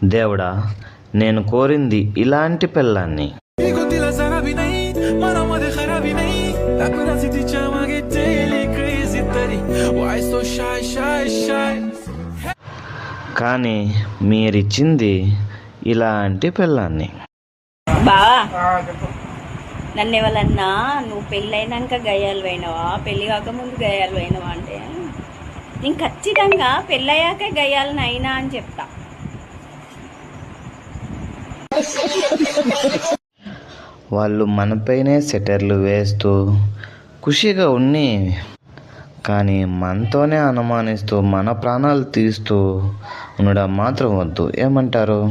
దేవుడా, నేను కోరింది ఇలాంటి పెళ్ళాన్ని. కానీ మీరిచ్చింది ఇలాంటి పెళ్ళాన్ని. బావా, నన్ను ఎవరన్నా నువ్వు పెళ్ళైనాక గయ్యాలు పోయినావా, పెళ్ళి కాకముందు గయ్యాలు పోయినావా అంటే నేను ఖచ్చితంగా పెళ్ళయ్యాక గయ్యాలని అయినా అని చెప్తా. వాళ్ళు మనపైనే సెటర్లు వేస్తూ ఖుషిగా ఉన్ని, కానీ మనతోనే అనుమానిస్తూ మన ప్రాణాలు తీస్తూ ఉండడం మాత్రం వద్దు. ఏమంటారు?